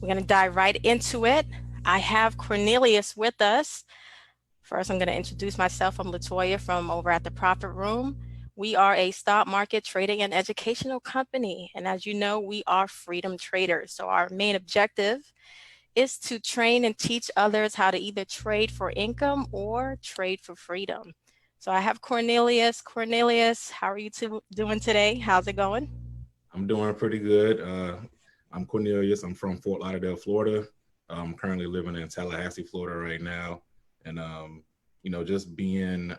We're going to dive right into it. I have Cornelius with us. First, I'm going to introduce myself. I'm Latoya from over at the Profit Room. We are a stock market trading and educational company. And as you know, we are freedom traders. So our main objective is to train and teach others how to either trade for income or trade for freedom. So I have Cornelius. Cornelius, how are you doing today? How's it going? I'm doing pretty good. I'm Cornelius. I'm from Fort Lauderdale, Florida. I'm currently living in Tallahassee, Florida right now. And, just being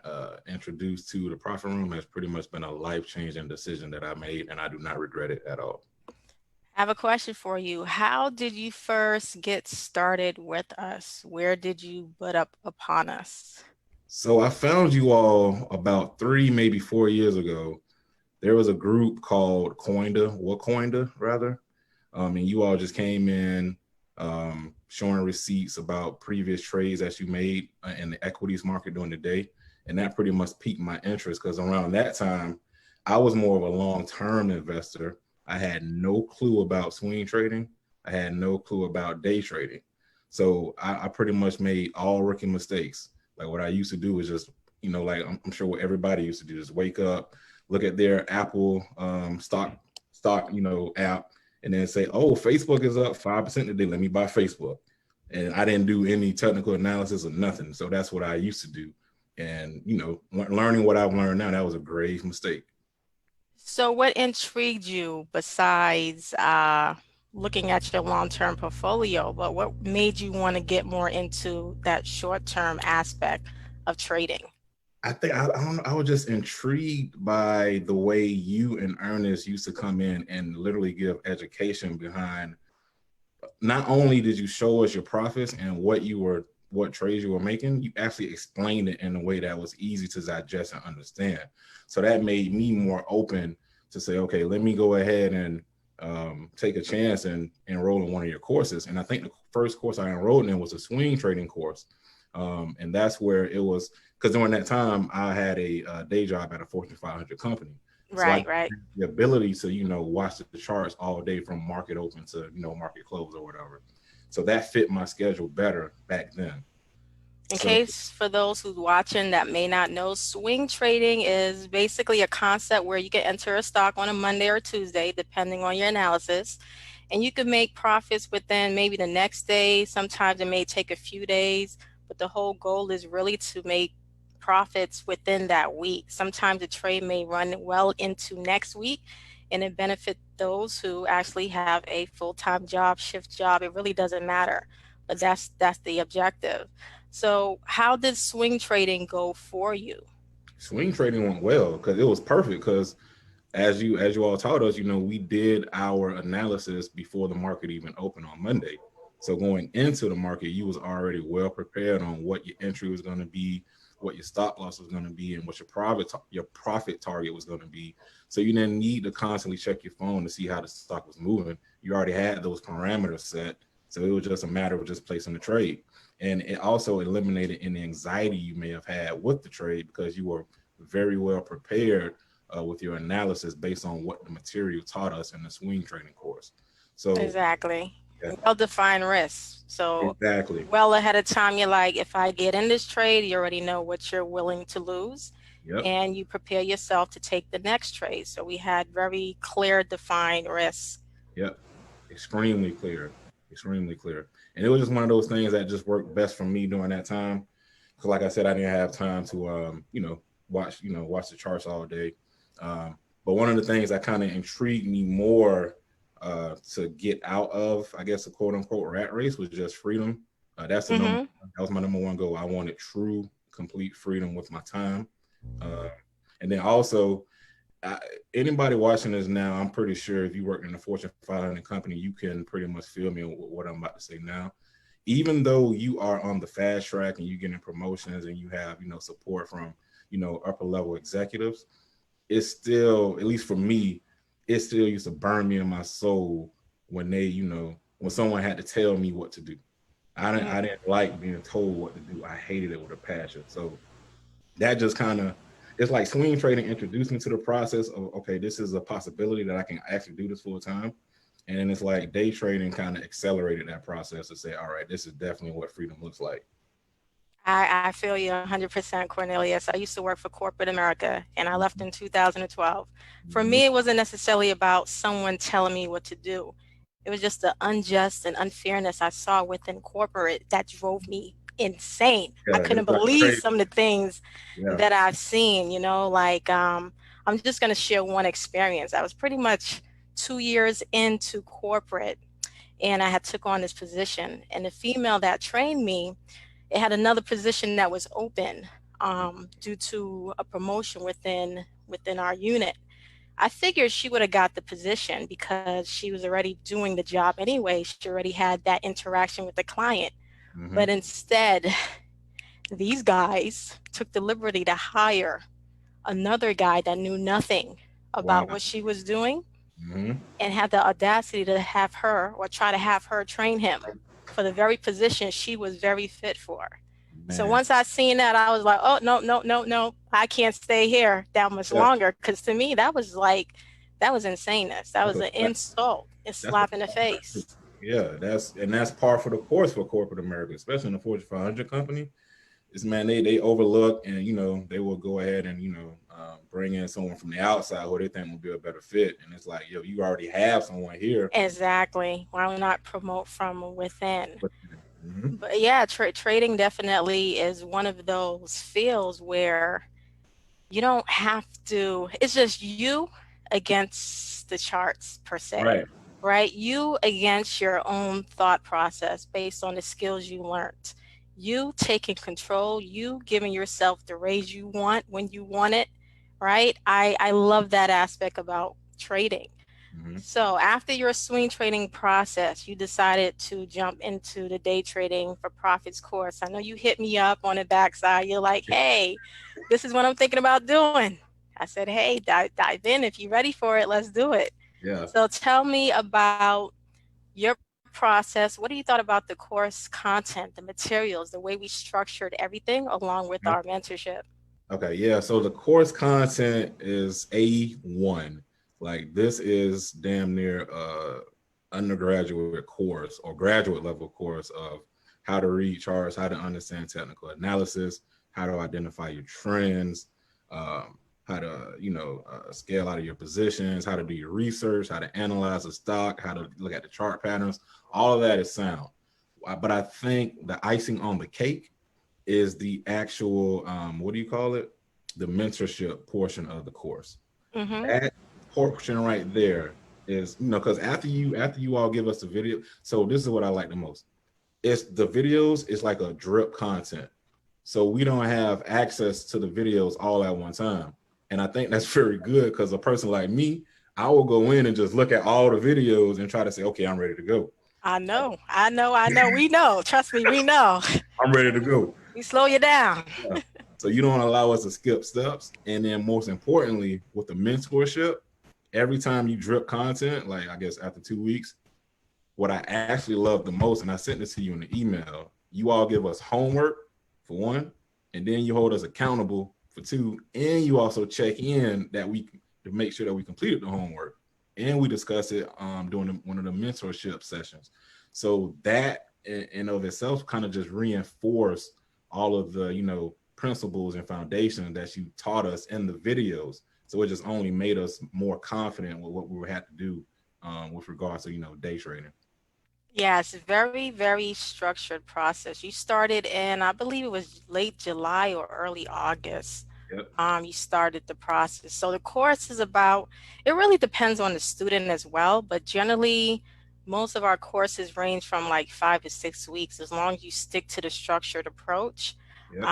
introduced to the Profit Room has pretty much been a life-changing decision that I made, and I do not regret it at all. I have a question for you. How did you first get started with us? Where did you butt up upon us? So I found you all about 3, maybe 4 years ago. There was a group called Coinda, rather. And you all just came in showing receipts about previous trades that you made in the equities market during the day. And that pretty much piqued my interest because around that time, I was more of a long-term investor. I had no clue about swing trading. I had no clue about day trading. So I pretty much made all rookie mistakes. Like what I used to do is just, like I'm sure what everybody used to do, just wake up, look at their Apple stock, app, and then say, "Oh, Facebook is up 5% today. Let me buy Facebook." And I didn't do any technical analysis or nothing. So that's what I used to do. And learning what I've learned now, that was a grave mistake. So what intrigued you besides looking at your long-term portfolio, but what made you want to get more into that short-term aspect of trading? I think I don't know. I was just intrigued by the way you and Ernest used to come in and literally give education behind. Not only did you show us your profits and what trades you were making, you actually explained it in a way that was easy to digest and understand. So that made me more open to say, okay, let me go ahead and take a chance and enroll in one of your courses. And I think the first course I enrolled in was a swing trading course. And that's where it was, because during that time I had a day job at a Fortune 500 company. So I Right, right. the ability to, watch the charts all day from market open to, market close or whatever. So that fit my schedule better back then. In So case for those who's watching that may not know, swing trading is basically a concept where you can enter a stock on a Monday or Tuesday, depending on your analysis, and you can make profits within maybe the next day. Sometimes it may take a few days, but the whole goal is really to make profits within that week. Sometimes the trade may run well into next week, and it benefit those who actually have a full-time job, shift job. It really doesn't matter, but that's the objective. So, how did swing trading go for you? swing trading went well because it was perfect because as you all taught us, we did our analysis before the market even opened on Monday. So going into the market, you was already well prepared on what your entry was going to be, what your stop loss was going to be, and what your profit target was going to be. So you didn't need to constantly check your phone to see how the stock was moving. You already had those parameters set. So it was just a matter of just placing the trade. And it also eliminated any anxiety you may have had with the trade because you were very well prepared with your analysis based on what the material taught us in the swing trading course. So Exactly. yeah, Well-defined risks. So, exactly. well ahead of time, you're like, if I get in this trade, you already know what you're willing to lose, Yep. and you prepare yourself to take the next trade. So, we had very clear, defined risks. Yep. Extremely clear. Extremely clear. And it was just one of those things that just worked best for me during that time. Because like I said, I didn't have time to watch the charts all day. But one of the things that kind of intrigued me more to get out of, I guess, a quote unquote rat race was just freedom. That's the number. Mm-hmm. That was my number one goal. I wanted true, complete freedom with my time. Uh, and then also, I, anybody watching this now, I'm pretty sure if you work in a Fortune 500 company, you can pretty much feel me with what I'm about to say now. Even though you are on the fast track and you're getting promotions and you have, support from, upper level executives, it's still, at least for me, it still used to burn me in my soul when when someone had to tell me what to do. I didn't like being told what to do. I hated it with a passion. So that just kind of, it's like swing trading introduced me to the process of, okay, this is a possibility that I can actually do this full time. And then it's like day trading kind of accelerated that process to say, all right, this is definitely what freedom looks like. I feel you 100%, Cornelius. I used to work for corporate America and I left in 2012. For Mm-hmm. me, it wasn't necessarily about someone telling me what to do. It was just the unjust and unfairness I saw within corporate that drove me insane. I Yeah, couldn't it's like believe crazy. some of the things Yeah. that I've seen, like I'm just going to share one experience. I was pretty much 2 years into corporate and I had took on this position and the female that trained me, it had another position that was open due to a promotion within our unit. I figured she would have got the position because she was already doing the job anyway. She already had that interaction with the client. Mm-hmm. But instead, these guys took the liberty to hire another guy that knew nothing Wow. about what she was doing Mm-hmm. and had the audacity to have her or try to have her train him for the very position she was very fit for. So Man. once I seen that, I was like, oh, no, no, no, no, I can't stay here that much Yeah. longer. Because to me, that was like, that was insaneness. That That's was a an insult, a that's a slap in the face. yeah, that's par for the course for corporate America, especially in the Fortune 500 company. Is man, they overlook and they will go ahead and bring in someone from the outside who they think will be a better fit, and it's like, yo, you already have someone here. Exactly. Why not promote from within? Mm-hmm. But yeah, trading definitely is one of those fields where you don't have to, it's just you against the charts per se, Right. right? You against your own thought process based on the skills you learned. You taking control, you giving yourself the raise you want when you want it, right? I love that aspect about trading. Mm-hmm. So after your swing trading process, you decided to jump into the day trading for profits course. I know you hit me up on the backside. You're like, hey, this is what I'm thinking about doing. I said, hey, dive in. If you're ready for it, let's do it. Yeah. So tell me about your process. What do you thought about the course content, the materials, the way we structured everything along with our mentorship? Okay, yeah. So the course content is A1. Like this is damn near undergraduate course or graduate level course of how to read charts, how to understand technical analysis, how to identify your trends, how to scale out of your positions, how to do your research, how to analyze a stock, how to look at the chart patterns. All of that is sound. But I think the icing on the cake is the actual what do you call it, the mentorship portion of the course. Mm-hmm. That portion right there is, because after you all give us the video, so this is what I like the most. It's the videos, it's like a drip content, so we don't have access to the videos all at one time. And I think that's very good, because a person like me, I will go in and just look at all the videos and try to say, okay, I'm ready to go. I know, I know, I know. We know. Trust me, we know. I'm ready to go. We slow you down. Yeah. So you don't allow us to skip steps. And then most importantly, with the mentorship, every time you drip content, like I guess after 2 weeks, what I actually love the most, and I sent this to you in the email, you all give us homework for one, and then you hold us accountable for two, and you also check in that we to make sure that we completed the homework, and we discuss it during one of the mentorship sessions. So that in of itself kind of just reinforce all of the principles and foundation that you taught us in the videos. So it just only made us more confident with what we would have to do with regards to day trading. Yes, very, very structured process. You started in, I believe it was late July or early August. Yep. You started the process. So the course is about, it really depends on the student as well, but generally, most of our courses range from like 5 to 6 weeks, as long as you stick to the structured approach. Yep.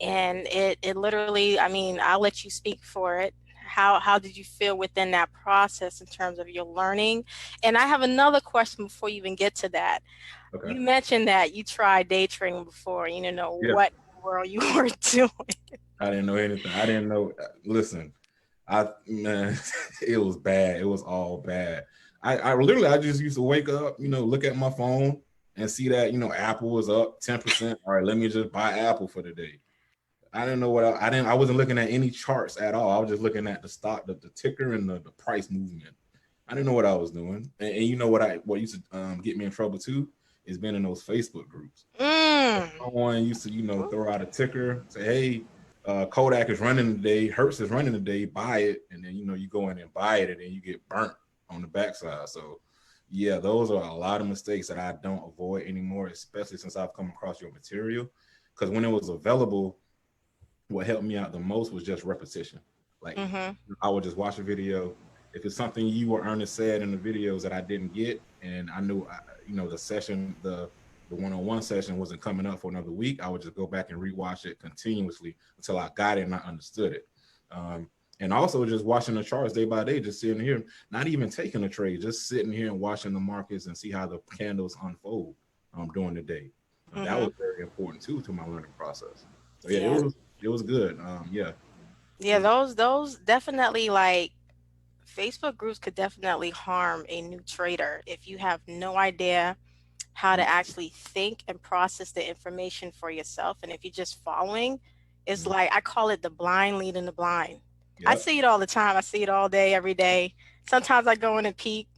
And it literally, I mean, I'll let you speak for it. How did you feel within that process in terms of your learning? And I have another question before you even get to that. Okay. You mentioned that you tried day trading before. You didn't know Yeah. what in the world you were doing. I didn't know anything. I didn't know. Listen, man, it was bad. It was all bad. I literally, I just used to wake up, look at my phone and see that, Apple was up 10%. All right, let me just buy Apple for the day. I didn't know what I wasn't looking at any charts at all. I was just looking at the stock, the ticker and the price movement. I didn't know what I was doing. And you know what used to get me in trouble too is being in those Facebook groups. Mm. Someone used to, throw out a ticker, say, "Hey, Kodak is running today, Hertz is running today, buy it," and then you go in and buy it, and then you get burnt on the backside. So, yeah, those are a lot of mistakes that I don't avoid anymore, especially since I've come across your material. Because when it was available, what helped me out the most was just repetition. Like Mhm. I would just watch a video. If it's something you or Ernest said in the videos that I didn't get, and I knew, the session, the one-on-one session wasn't coming up for another week, I would just go back and rewatch it continuously until I got it and I understood it. And also just watching the charts day by day, just sitting here, not even taking a trade, just sitting here and watching the markets and see how the candles unfold during the day. That was Mhm. very important too to my learning process. So yeah, Yeah. it was good. Yeah, it Yeah, was. those definitely, like, Facebook groups could definitely harm a new trader if you have no idea how to actually think and process the information for yourself. And if you're just following, it's Mhm. like I call it the blind leading the blind. I Yep. see it all the time. I see it all day, every day. Sometimes I go in and peek.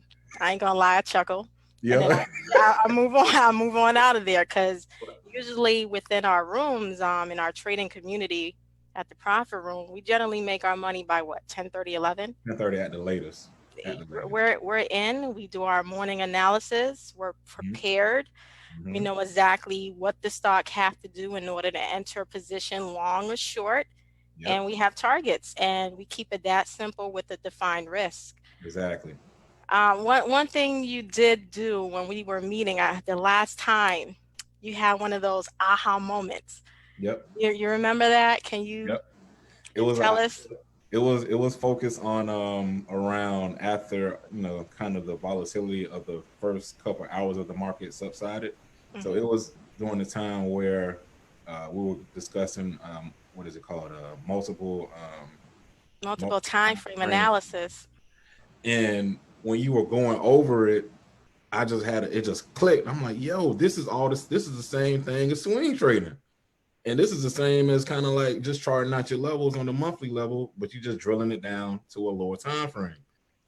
I ain't gonna lie, I chuckle, and then Yep. I move on. I move on out of there because usually within our rooms, in our trading community at the profit room, we generally make our money by what, 10:30, 11. 10:30 at the latest. At the latest. We're in, we do our morning analysis, we're Hmm. prepared, we Hmm. know exactly what the stock have to do in order to enter a position, long or short, Yep. and we have targets, and we keep it that simple with a defined risk. Exactly. One thing you did do when we were meeting, the last time, you had one of those aha moments. Yep. You remember that? Can you Yep. It was tell us? it was focused on around after kind of the volatility of the first couple hours of the market subsided. So it Mhm. was during the time where we were discussing what is it called, Multiple multiple time time frame frame. analysis. And when you were going over it, I just had it just clicked. I'm like, yo, this is all this. This is the same thing as swing trading, and this is the same as kind of like just charting out your levels on the monthly level, but you just drilling it down to a lower time frame.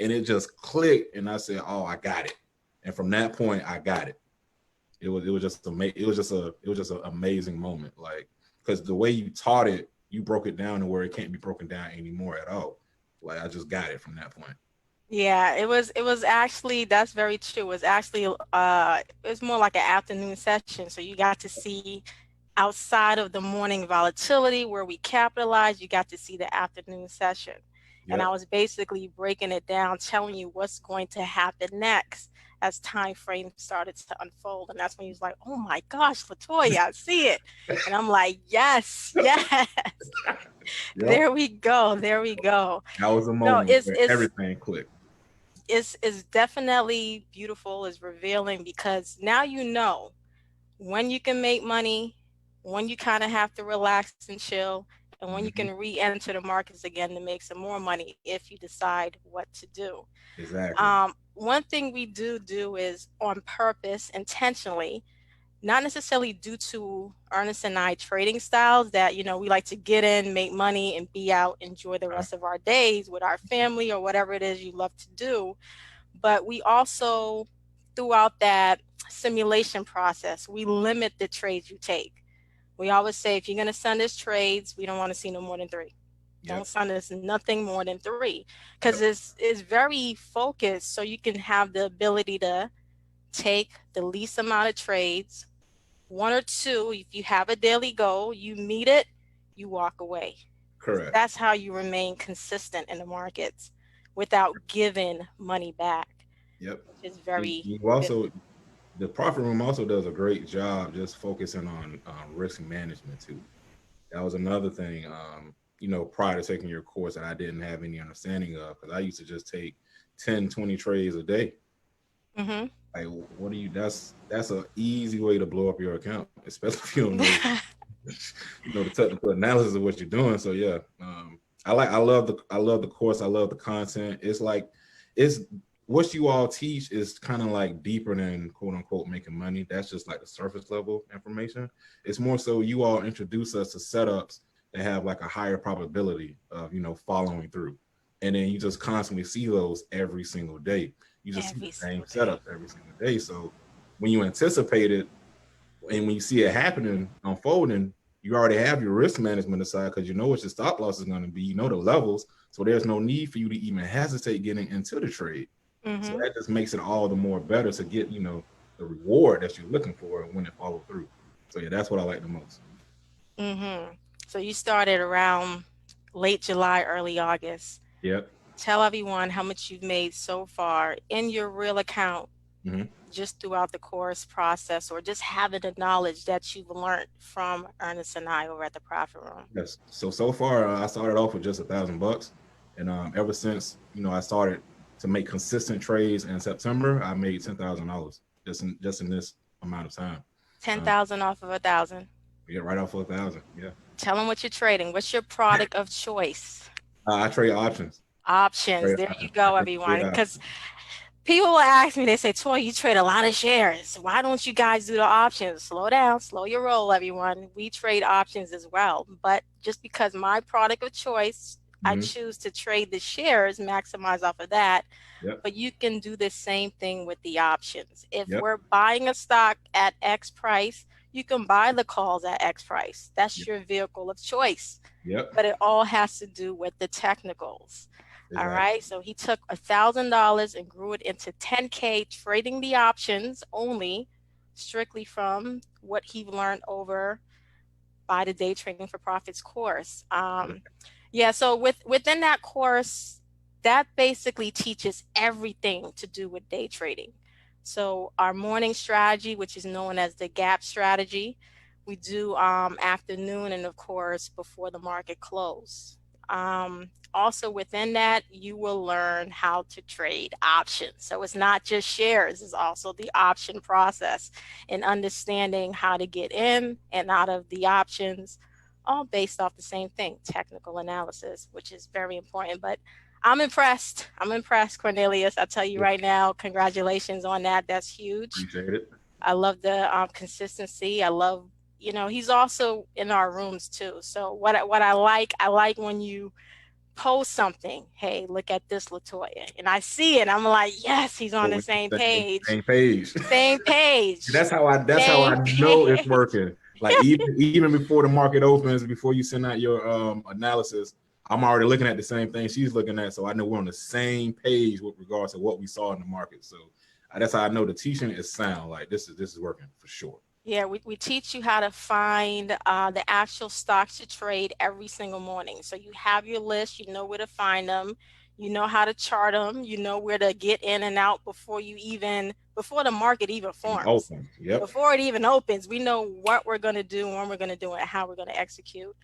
And it just clicked, and I said, oh, I got it. And from that point, I got it. It was just an amazing moment, like because the way you taught it, you broke it down to where it can't be broken down anymore at all. Like I just got it from that point. Yeah, it was actually, that's very true. It was actually it was more like an afternoon session. So you got to see outside of the morning volatility where we capitalized, you got to see the afternoon session. And I Yep. was basically breaking it down, telling you what's going to happen next as time frames started to unfold. And that's when he was like, "Oh my gosh, Latoya, I see it." And I'm like, "Yes, yes." Yep. There we go. There we go. That was a No, moment it's where it's everything clicked. is definitely beautiful, is revealing, because now you know when you can make money, when you kind of have to relax and chill, and when you Hmm. can re-enter the markets again to make some more money if you decide what to do. Exactly. One thing we do is on purpose, intentionally, not necessarily due to Ernest and I trading styles that, we like to get in, make money, and be out, enjoy the Uh, rest of our days with our family or whatever it is you love to do. But we also, throughout that simulation process, we limit the trades you take. We always say, if you're going to send us trades, we don't want to see no more than three. Don't yep. send us nothing more than three, because Yep. it's very focused, so you can have the ability to take the least amount of trades, one or two. If you have a daily goal, you meet it, you walk away. Correct. That's how you remain consistent in the markets without giving money back, Yep. which is You, very you good. also the profit room also does a great job just focusing on risk management too. That was another thing. Prior to taking your course that I didn't have any understanding of because I used to just take 10, 20 trades a day. Hmm. Like, what do you? That's an easy way to blow up your account, especially if you don't know, the technical analysis of what you're doing. So yeah, I love the course. I love the content. It's like it's what you all teach is kind of like deeper than quote unquote making money. That's just like the surface level information. It's more so you all introduce us to setups that have like a higher probability of following through. and then you just constantly see those every single day. You just see Every the same single day. setups every single day. So when you anticipate it and when you see it happening, unfolding, you already have your risk management aside because you know what your stop loss is going to be, you know the levels. So there's no need for you to even hesitate getting into the trade. So Mm-hmm. that just makes it all the more better to get, the reward that you're looking for when it follow through. So yeah, that's what I like the most. Mm-hmm. So you started around late July, early August. Yep. Tell everyone how much you've made so far in your real account Mm-hmm. just throughout the course process or just having the knowledge that you've learned from Ernest and I over at the Profit Room. Yes. So far, I started off with just $1,000, and ever since I started to make consistent trades in September, I made $10,000 just in this amount of time. Um, 10,000 off of 1,000. yeah, right off of 1,000. Yeah. Tell them what you're trading. What's your product of choice? I trade options. Options. Trade There you options. I go, just trade everyone. options. Because people will ask me, they say, Toy, you trade a lot of shares. Why don't you guys do the options? Slow down, slow your roll, everyone. We trade options as well. But just because my product of choice, I Mm-hmm. choose to trade the shares, maximize off of that. Yep. But you can do the same thing with the options. If Yep. we're buying a stock at X price, you can buy the calls at X price. That's Yep. your vehicle of choice. Yep. But it all has to do with the technicals. All Exactly. right. So he took $1,000 and grew it into 10K trading the options only, strictly from what he learned over by the Day Trading for Profits course. Yeah, so within that course, that basically teaches everything to do with day trading. So our morning strategy, which is known as the gap strategy, we do afternoon and of course before the market close. Also within that, you will learn how to trade options. So it's not just shares; it's also the option process and understanding how to get in and out of the options all based off the same thing, technical analysis, which is very important. But I'm impressed. I'm impressed, Cornelius. I tell you Yep. right now, congratulations on that. That's huge. Appreciate it. I love the consistency. I love, he's also in our rooms too. So what I like when you post something. Hey, look at this, Latoya, and I see it. I'm like, yes, he's on So the we're on same the same, page. same page. Same page. That's how I Same know it's page. working. Like even before the market opens, before you send out your analysis, I'm already looking at the same thing she's looking at. So I know we're on the same page with regards to what we saw in the market. So that's how I know the teaching is sound. Like this is working for sure. Yeah, we teach you how to find the actual stocks to trade every single morning. So you have your list, you know where to find them, you know how to chart them, you know where to get in and out before the market even Even forms. open. Yep. Before it even opens, we know what we're going to do, when we're going to do it, and how we're going to execute.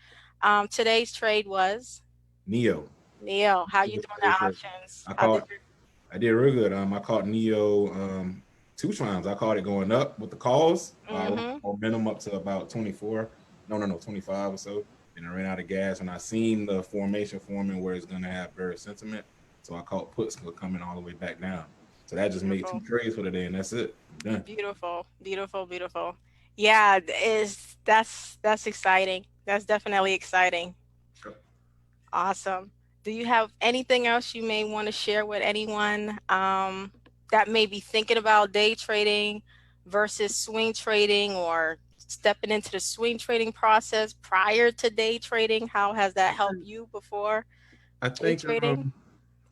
Today's trade was Neo. Neil. How you doing the options? I How did caught I did real good. I caught Neo two times. I caught it going up with the calls. I ran mm-hmm. momentum up to about 24. No, 25 or so. And I ran out of gas and I seen the formation forming where it's gonna have bearish sentiment. So I caught puts coming all the way back down. So that just made two Beautiful. trades for the day and that's it. I'm done. Beautiful, beautiful, beautiful. Yeah, is that's exciting. That's definitely exciting. Awesome. Do you have anything else you may want to share with anyone that may be thinking about day trading versus swing trading or stepping into the swing trading process prior to day trading? How has that helped you before I day think trading?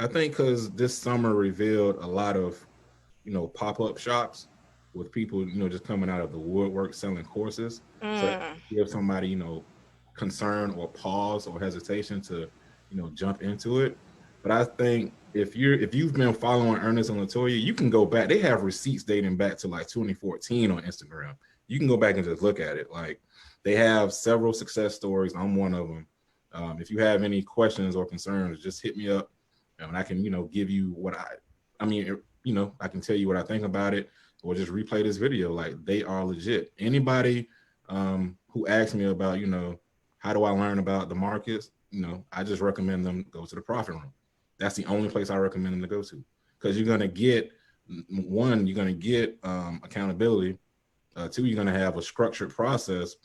I think because this summer revealed a lot of pop-up shops with people just coming out of the woodwork selling courses. So that Mm, give somebody concern or pause or hesitation to jump into it. But I think if you've been following Ernest and Latoya, you can go back. They have receipts dating back to like 2014 on Instagram. You can go back and just look at it. Like they have several success stories. I'm one of them. If you have any questions or concerns, just hit me up, and I can give you what I mean. I can tell you what I think about it, or just replay this video. Like they are legit. Anybody who asks me about how do I learn about the markets, I just recommend them go to the profit room. That's the only place I recommend them to go to, because you're gonna get one, you're gonna get accountability. Two, you're gonna have a structured process,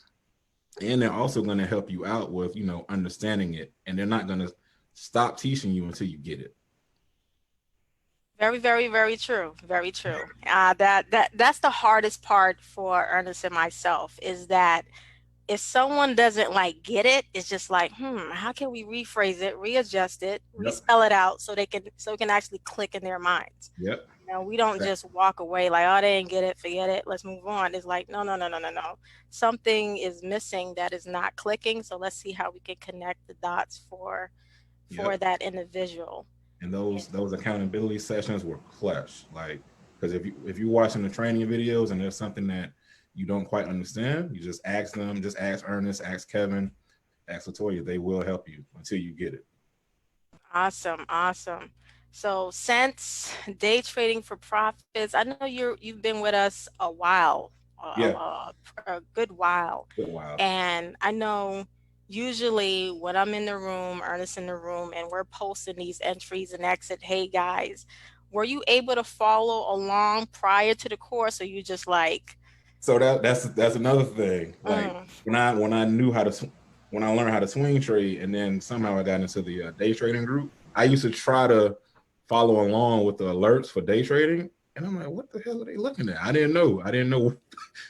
and they're also gonna help you out with understanding it. And they're not gonna stop teaching you until you get it. Very, very, very true. Very true. That's the hardest part for Ernest and myself is that if someone doesn't like get it, it's just like, how can we rephrase it, readjust it, Yep. respell it out so it can actually click in their minds. Yep. We don't just walk away like, oh, they didn't get it, forget it, let's move on. It's like, no, no, no, no, no, no. Something is missing that is not clicking. So let's see how we can connect the dots for Yep. that individual. And And those accountability sessions were clutch. Like, because if you're watching the training videos and there's something that you don't quite understand, you just ask them. Just ask Ernest, ask Kevin, ask Latoya. They will help you until you get it. awesome, awesome. So since day trading for profits, I know you've been with us a while, Yeah. a good while. Good while. And I know usually when I'm in the room, Ernest in the room, and we're posting these entries and exit, hey guys, were you able to follow along prior to the course, or you just like, So that's another thing. Like mm, when I knew how to when I learned how to swing trade, and then somehow I got into the day trading group. I used to try to follow along with the alerts for day trading, and I'm like, what the hell are they looking at? I didn't know. I didn't know.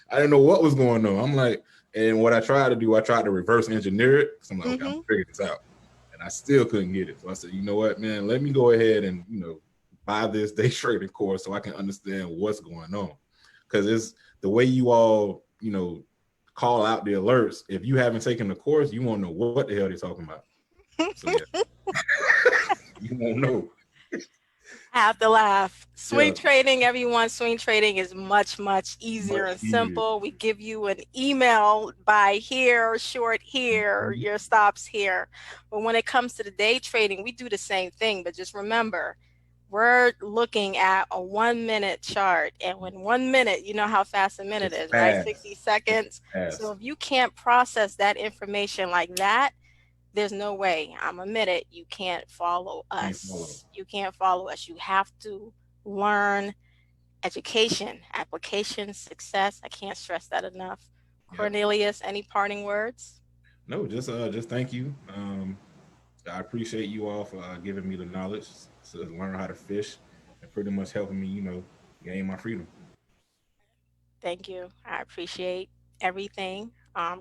I didn't know what was going on. I'm like, and what I tried to do, I tried to reverse engineer it. So I'm like, okay, I'm mm-hmm, gonna figure this out, and I still couldn't get it. So I said, you know what, man, let me go ahead and buy this day trading course so I can understand what's going on, because it's the way you all call out the alerts. If you haven't taken the course, you won't know what the hell they're talking about. So yeah, you won't know. I have to laugh. Yeah, Swing trading, everyone, swing trading is much, much easier much and easier. simple. We give you an email by here, short here, Mhm. your stops here. But when it comes to the day trading, we do the same thing. But just remember, we're looking at a 1 minute chart. And when 1 minute, you know how fast a minute It's is, right? fast. 60 It's seconds. So fast. if you can't process that information like that, there's no way. I'm a minute. You can't follow Can't follow. us. You can't follow us. You have to learn education, application, success. I can't stress that enough. Yep. Cornelius, any parting words? No, just thank you. I appreciate you all for giving me the knowledge to learn how to fish and pretty much helping me, gain my freedom. Thank you. I appreciate everything.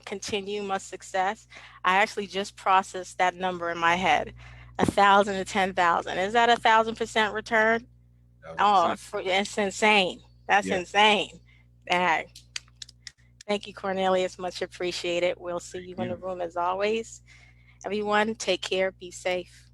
Continue much success. I actually just processed that number in my head, 1,000 to 10,000. Is that 1,000% return? Thousand Oh, percent. it's insane. That's Yeah. insane. Dang. Thank you, Cornelius. Much appreciated. We'll see Thank you in the you. room as always. Everyone, take care. Be safe.